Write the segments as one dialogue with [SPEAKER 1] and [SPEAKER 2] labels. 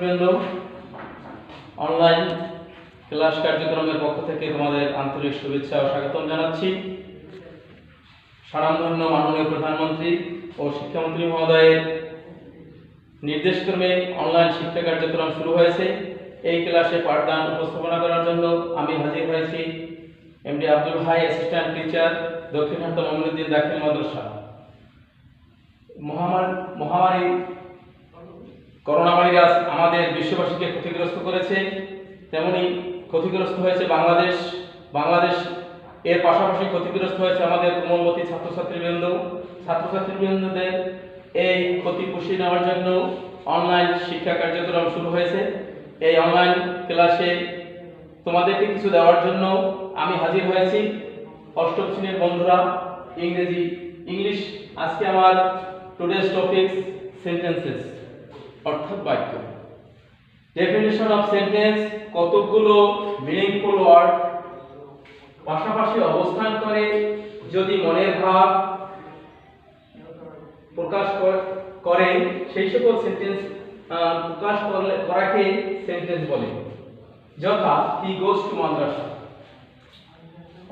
[SPEAKER 1] বন্ধু, online class কার্যক্রমের পক্ষ থেকে তোমাদের আন্তরিক শুভেচ্ছা ও স্বাগতম জানাচ্ছি। স্বনামধন্য মাননীয় প্রধানমন্ত্রী ও শিক্ষামন্ত্রী মহোদয়ের নির্দেশক্রমে অনলাইন শিক্ষা কার্যক্রম শুরু হয়েছে। এই ক্লাসে পাঠদান উপস্থাপনা করার জন্য আমি হাজির হয়েছি এমডি আব্দুল ভাই, অ্যাসিস্ট্যান্ট টিচার, দক্ষিণার্থ মমিনুদ্দিন দাখিল মাদ্রাসা। মহামারী করোনা ভাইরাস আমাদের বিশ্ববাসীকে ক্ষতিগ্রস্ত করেছে, তেমনি ক্ষতিগ্রস্ত হয়েছে বাংলাদেশ এর পাশাপাশি ক্ষতিগ্রস্ত হয়েছে আমাদের কোমলমতি ছাত্রছাত্রীবৃন্দদের এই ক্ষতি পুষিয়ে নেওয়ার জন্য অনলাইন শিক্ষা কার্যক্রম শুরু হয়েছে। এই অনলাইন ক্লাসে তোমাদেরকে কিছু দেওয়ার জন্য আমি হাজির হয়েছি। অষ্টম শ্রেণীর বন্ধুরা, ইংলিশ আজকে আমার টুডেস টপিকস সেন্টেন্সেস অর্থাৎ বাক্য। ডেফিনিশন অফ সেন্টেন্স, কতগুলো মিনিংফুল ওয়ার্ড পাশাপাশি অবস্থান করে যদি মনের ভাব প্রকাশ করে সেই সকল সেন্টেন্স প্রকাশ করাকে সেন্টেন্স বলে। যথা হি গোস টু মাদ্রাসা।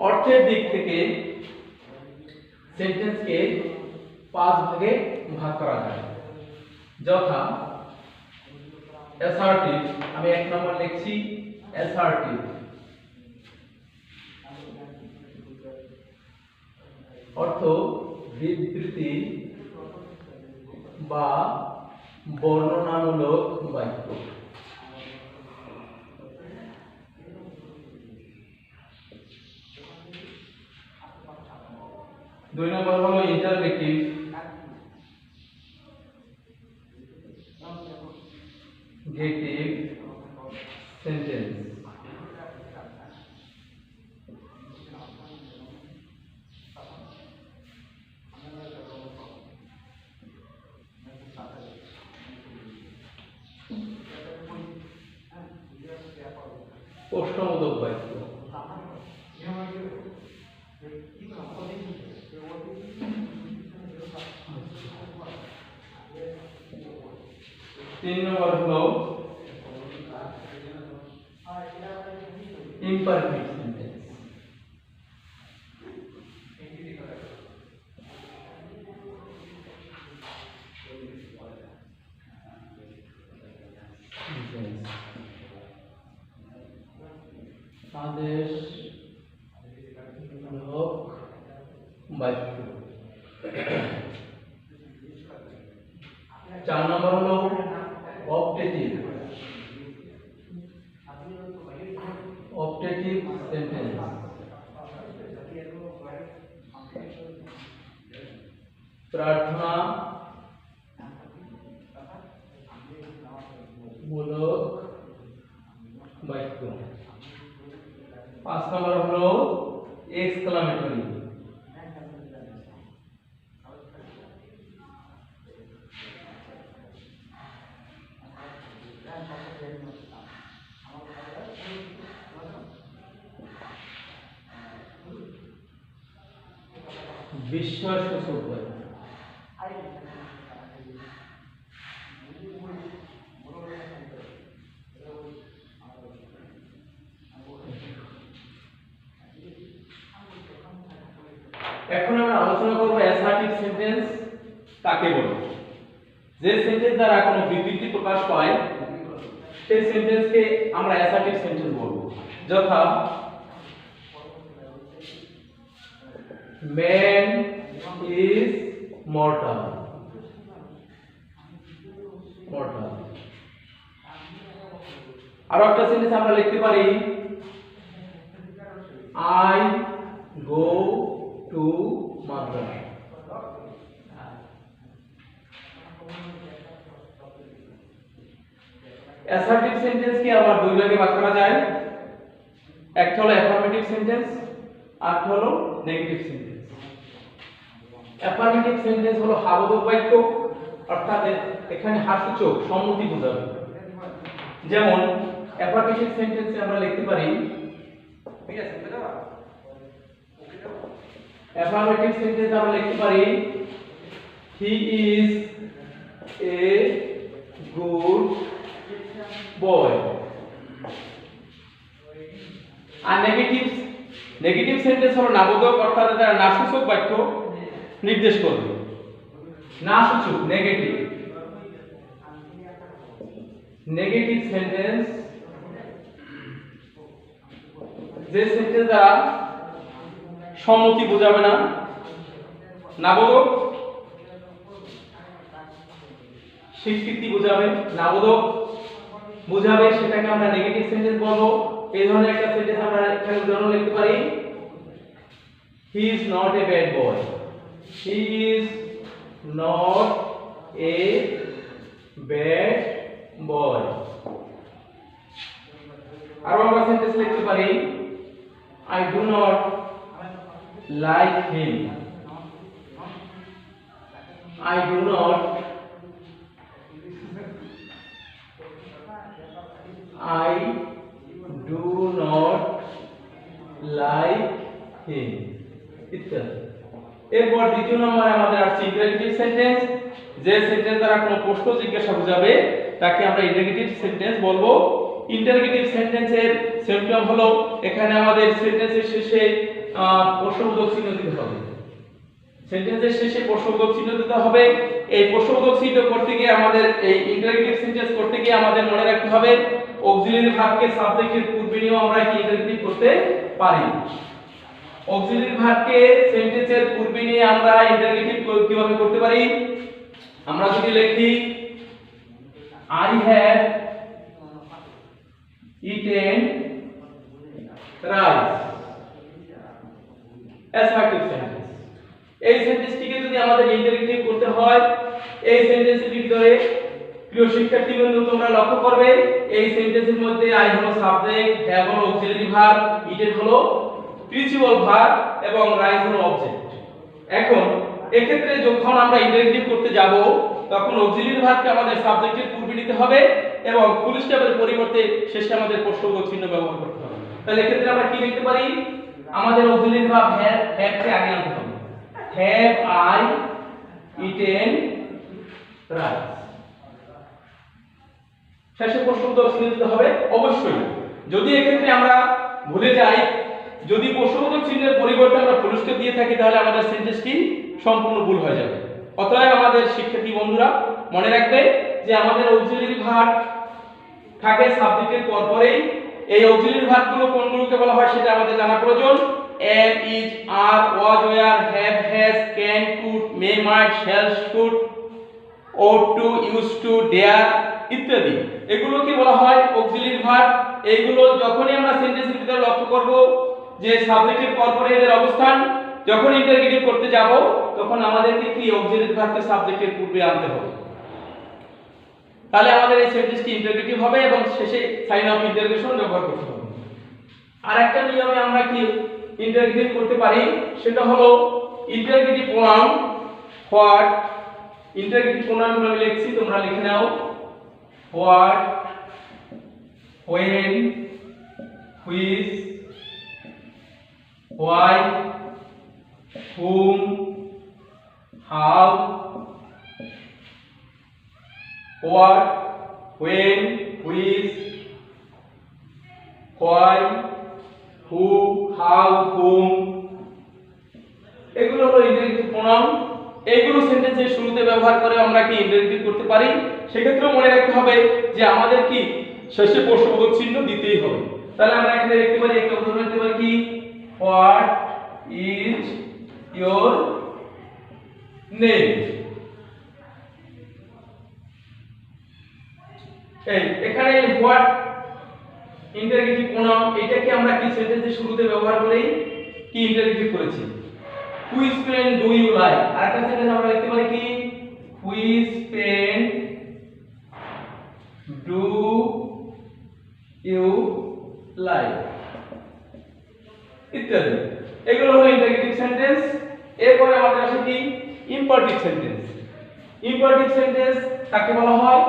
[SPEAKER 1] অর্থের দিক থেকে সেন্টেন্সকে 5 ভাগে ভাগ করা যায়। যথা অ্যাসার্টিভ, আমি 1 নম্বর লিখছি অ্যাসার্টিভ, অর্থ বিবৃতি বা বর্ণনামূলক বাক্য। 2 নম্বর হলো ইন্টারগেটিভ, সেন্টেন্স। প্রশ্নবোধক বাক্য। 3 নম্বর হলো imperfect sentence। আদেশমূলক বাক্য। 4 নম্বর হলো অপটেটিভ সেন্টেন্স। প্রার্থনা মূলক বাক্য। 5 নম্বর হলো এক্সক্লামেটরি। বিস্ময়সূচক বাক্য। এখন আমরা আলোচনা করব অ্যাসার্টিভ সেন্টেন্স কাকে বলে। যে সেন্টেন্স দ্বারা কোনো বিবৃতি প্রকাশ পায় সেই সেন্টেন্সকে আমরা অ্যাসার্টিভ সেন্টেন্স বলবো। যথা man is mortal। আর একটা সেন্টেন্স আমরা লিখতে পারি I go to madrasa. Assertive সেন্টেন্সকে আবার 2 ভাগে ভাগ করা যায়। একটা হলো অ্যাফার্মেটিভ সেন্টেন্স, আর একটা হলো নেগেটিভ সেন্টেন্স। অ্যাফার্মেটিভ সেন্টেন্স হলো হাবোধক বাক্য, অর্থাৎ এখানে হাসূচক সম্মতি বোঝাবে। যেমন অ্যাফার্মেটিভ সেন্টেন্সে আমরা লিখতে পারি, ঠিক আছে, অ্যাফার্মেটিভ সেন্টেন্স আমরা লিখতে পারি he is a good boy. আর নেগেটিভ সেন্টেন্স হলো নাবোধক, অর্থাৎ এটা নাসূচক বাক্য নির্দেশ করবে। নাসূচক নেগেটিভ সেন্টেন্স, যে সেন্টেন্স দ্বারা সম্মতি বোঝাবে না, নাবোধক স্বীকৃতি বোঝাবে, নাবোধক বোঝাবে, সেটাকে আমরা নেগেটিভ সেন্টেন্স বলবো। এই ধরনের একটা সেন্টেন্স আমরা এখানে উদাহরণ লিখতে পারি, he is not a bad boy. He is not a bad boy. আর আমরা সেন্টেন্স লিখতে পারি, I do not like him. I do not like him ইত্যাদি। এরপর দ্বিতীয় নম্বরে আমাদের আছে ইন্টারোগেটিভ সেন্টেন্স, যে সেন্টেন্স দ্বারা কোনো প্রশ্ন জিজ্ঞাসা বোঝাবে তাকে আমরা ইন্টারোগেটিভ সেন্টেন্স বলবো। ইন্টারোগেটিভ সেন্টেন্সের সিম্পটম হলো এখানে আমাদের সেন্টেন্সের শেষে প্রশ্নবোধক চিহ্ন দিতে হবে। সেন্টেন্সের শেষে প্রশ্নবোধক চিহ্ন দিতে হবে। এই প্রশ্নবোধক চিহ্ন করতে গিয়ে আমাদের এই ইন্টারোগেটিভ সেন্টেন্স করতে গিয়ে আমাদের মনে রাখতে হবে অক্সিলারি ভার্বকে সাবজেক্টের পূর্বে নিয়েও আমরা কি ইন্টারোগেটিভ করতে পারি। অক্সিলারি ভার্বকে সেন্টেন্সের পূর্বে নিয়ে আমরা ইন্টারোগেটিভ কিভাবে করতে পারি? আমরা যদি লিখি I have eaten rice, assertive sentence. এই সেন্টেন্সটিকে যদি আমাদের ইন্টারোগেটিভ করতে হয়, এই সেন্টেন্সের ভিতরে প্রিয় শিক্ষার্থীবৃন্দ তোমরা লক্ষ্য করবে এই সেন্টেন্সের মধ্যে I হলো সাবজেক্ট, have হলো অক্সিলারি ভার্ব, eaten হলো প্রিন্সিপাল ভার্ব এবং রাইস হলো অবজেক্ট। এখন এক্ষেত্রে যখন আমরা ইন্টারোগেটিভ করতে যাব তখন অক্সিলারি ভার্বকে আমাদের সাবজেক্টের পূর্বে নিতে হবে এবং ফুল স্টপের পরিবর্তে শেষে আমাদের প্রশ্নবোধক চিহ্ন ব্যবহার করতে হবে। তাহলে এক্ষেত্রে আমরা কি লিখতে পারি? আমাদের অক্সিলারি ভার্ব have কে আগে আনতে হবে। Have I eaten rice? শেষে প্রশ্নবোধক চিহ্ন দিতে হবে অবশ্যই। যদি এক্ষেত্রে আমরা ভুলে যাই, যদি প্রশ্নবোধক চিহ্নের পরিবর্তে আমরা ফুল স্টপ দিয়ে থাকি তাহলে আমাদের সেন্টেন্সটি সম্পূর্ণ ভুল হয়ে যাবে। অতএব আমাদের শিক্ষার্থী বন্ধুরা মনে রাখবে যে আমাদের অক্সিলারি ভার্ব থাকে সাবজেক্টের পরপরেই। এই অক্সিলারি ভার্বগুলো কোনগুলোকে বলা হয় সেটা আমাদের জানা প্রয়োজন। am, is, are, was, were, have, has, can, could, may, might, shall, should, ought to, used to, dare ইত্যাদি। এগুলোকে বলা হয় অক্সিলারি ভার্ব। এইগুলো যখনই আমরা সেন্টেন্সের ভিতরে লক্ষ্য করব যে সাবজেক্টের পরপরে এদের অবস্থান, যখন ইন্টারোগেটিভ করতে যাব তখন আমাদেরকে কি অক্সিলারি ভার্বকে সাবজেক্টের পূর্বে আনতে হবে। তাহলে আমাদের এই সেন্টেন্সটি ইন্টারোগেটিভ হবে এবং শেষে সাইন অফ ইন্টারোগেশন ব্যবহার করতে হবে। আরেকটা নিয়মে আমরা কি ইন্টারোগেটিভ করতে পারি সেটা হলো interrogative pronoun. What interrogative pronoun আমি লিখছি, তোমরা লিখে নাও। What, when, which, why, whom, how, what, when, which, why, who, how, whom এগুলো হলো ইন্টারোগেটিভ প্রোনাউন। এইগুলো সেন্টেন্সের শুরুতে ব্যবহার করে আমরা কি ইন্টারোগেটিভ করতে পারি। সেক্ষেত্রে মনে রাখতে হবে যে আমাদের কি শেষে প্রশ্নবোধক চিহ্ন দিতেই হবে। তাহলে আমরা এখানে লিখতে পারি, একটা উদাহরণ দিতে পারি কি, হোয়াট ইজ ইওর নেম। এই এখানে হোয়াট ইন্টারোগেটিভ প্রোনাউন, এটাকে আমরা কি সেন্টেন্সের শুরুতে ব্যবহার করেই কি ইন্টারোগেটিভ করেছি। Which pen do you like, আরেকটা সেন্টেন্স আমরা লিখতে পারি কি, which pen do you like ইত্যাদি। এগুলো হলো ইন্টারোগেটিভ সেন্টেন্স। এরপরে আমাদের আসে কি, ইম্পারেটিভ সেন্টেন্স। ইম্পারেটিভ সেন্টেন্স কাকে বলা হয়?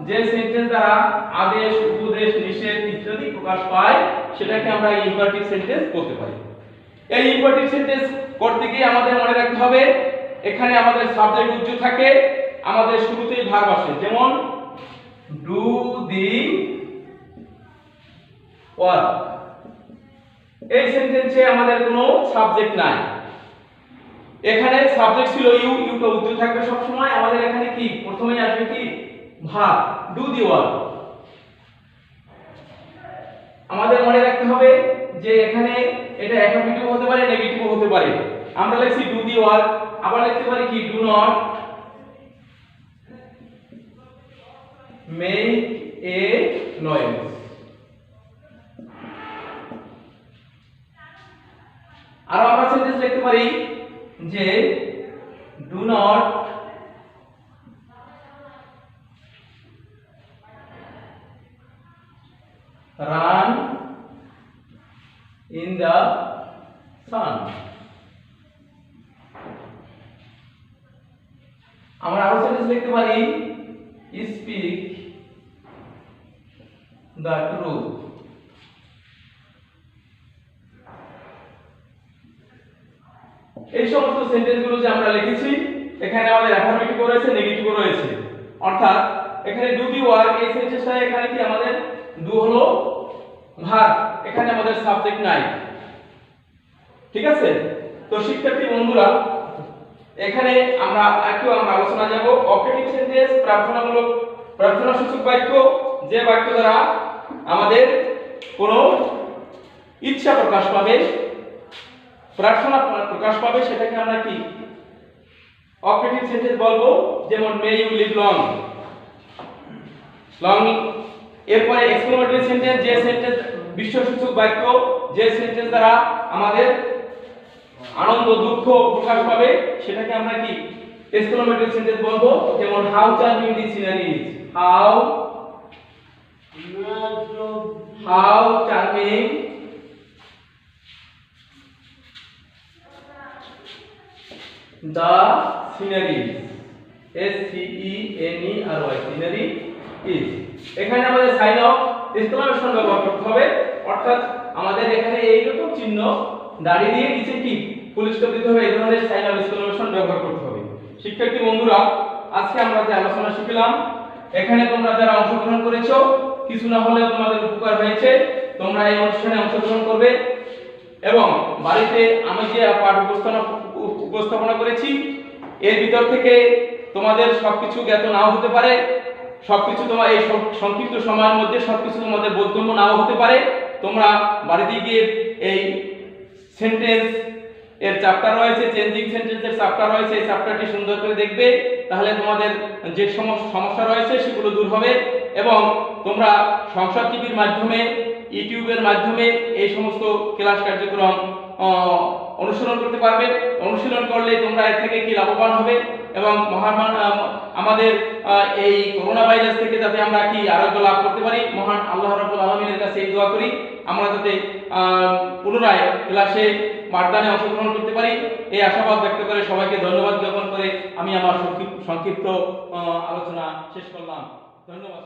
[SPEAKER 1] যে সেন্টেন্স দ্বারা আদেশ, উপদেশ, নিষেধ ইত্যাদি প্রকাশ পায় সেটাকে আমরা ইম্পারেটিভ সেন্টেন্স বলতে পারি। এই ইম্পারেটিভ সেন্টেন্স করতে গিয়ে আমাদের মনে রাখতে হবে এখানে আমাদের সাবজেক্ট উজ্জ্ব থাকে, আমাদের শুরুতেই ভার্ব আসে, যেমন ডু দি ওয়ার্ক। এই সেন্টেন্সে আমাদের কোনো সাবজেক্ট নাই, এখানে সাবজেক্ট ছিল ইউ, ইউটা উত্তর থাকবে সব সময়। আমাদের এখানে কি প্রথমেই আসবে কি ভার্ব, ডু দি ওয়ার্ক। আমাদের মনে রাখতে হবে যে এখানে এটা অ্যাফার্মেটিভ হতে পারে, নেগেটিভ হতে পারে। আমরা লিখছি ডু দি ওয়ার্ক, আবার লিখতে পারি কি do not make a noise. আর আমরা সেন্টেন্স লিখতে পারি যে do not run in the sun. আমরা আরো সেন্টেন্স লিখতে পারি স্পিক দ্য ট্রুথ। এই সমস্ত সেন্টেন্সগুলো যে আমরা লিখেছি এখানে আমাদের অ্যাফার্মেটিভ রয়েছে, নেগেটিভ রয়েছে। অর্থাৎ এখানে ডু দি ওয়ার্ক এই সেন্টেন্সটা এখানে কি আমাদের ডু হলো ভার্ব, এখানে আমাদের সাবজেক্ট নাই। ঠিক আছে? তো শিক্ষার্থী বন্ধুরা, এখানে আমরা আলোচনা যাব অবজেক্টিভ সেন্টেন্স, প্রার্থনামূলক প্রার্থনাসূচক বাক্য, যে বাক্য দ্বারা আমাদের কোনো ইচ্ছা প্রকাশ পাবে, প্রার্থনা প্রকাশ পাবে, সেটাকে আমরা কি অবজেক্টিভ সেন্টেন্স বলবো। যেমন may you live long, long. এরপরে এক্সক্লেমেটরি সেন্টেন্স, যে সেন্টেন্স বিশ্বসূচক বাক্য, যে সেন্টেন্স দ্বারা আমাদের আনন্দ দুঃখ প্রকাশ পাবে, সেটাকে আমরা কি এক্সক্লেমেটরি সেন্টেন্স বলবো। যেমন how charming the scenery is, how charming the scenery, SCENERY, scenery is। এখানে আমাদের সাইন অফ এক্সক্লেমেশন ব্যবহার করতে হবে, অর্থাৎ আমাদের এখানে এইরকম চিহ্ন দাঁড়িয়ে দিয়ে নিচে কি ফুল স্টপ দিতে হবে, এই ধরনের সাইন অফ এক্সক্লেমেশন ব্যবহার করতে হবে। শিক্ষার্থী বন্ধুরা, আজকে আমরা যে আলোচনা শিখলাম, এখানে তোমরা যারা অংশগ্রহণ করেছো, কিছু না হলেও তোমাদের উপকার হয়েছে। তোমরা এই অনুষ্ঠানে অংশগ্রহণ করবে এবং বাড়িতে আমি যে পাঠ উপস্থাপনা করেছি এর ভিতর থেকে তোমাদের সবকিছু জ্ঞাত নাও হতে পারে, সবকিছু তোমার এই সংক্ষিপ্ত সময়ের মধ্যে সবকিছু তোমাদের বোধগম্য নাও হতে পারে। তোমরা বাড়িতে গিয়ে এই সেন্টেন্স এর চ্যাপ্টার রয়েছে, চেঞ্জিং সেন্টেন্সের চ্যাপ্টার রয়েছে, এই চ্যাপ্টারটি সুন্দর করে দেখবে, তাহলে তোমাদের যে সমস্যা রয়েছে সেগুলো দূর হবে। এবং তোমরা সংসদ টিভির মাধ্যমে, ইউটিউবের মাধ্যমে এই সমস্ত ক্লাস কার্যক্রম অনুসরণ করতে পারবে। অনুশীলন করলে তোমরা এর থেকে কি লাভবান হবে এবং আমাদের এই করোনা ভাইরাস থেকে যাতে আমরা কি আরোগ্য লাভ করতে পারি, মহান আল্লাহ রাব্বুল আলামিনের কাছে এই দোয়া করি আমরা যাতে পুনরায় ক্লাসে পাঠদানে অংশগ্রহণ করতে পারি। এই আশাবাদ ব্যক্ত করে সবাইকে ধন্যবাদ জ্ঞাপন করে আমি আমার সংক্ষিপ্ত আলোচনা শেষ করলাম। ধন্যবাদ।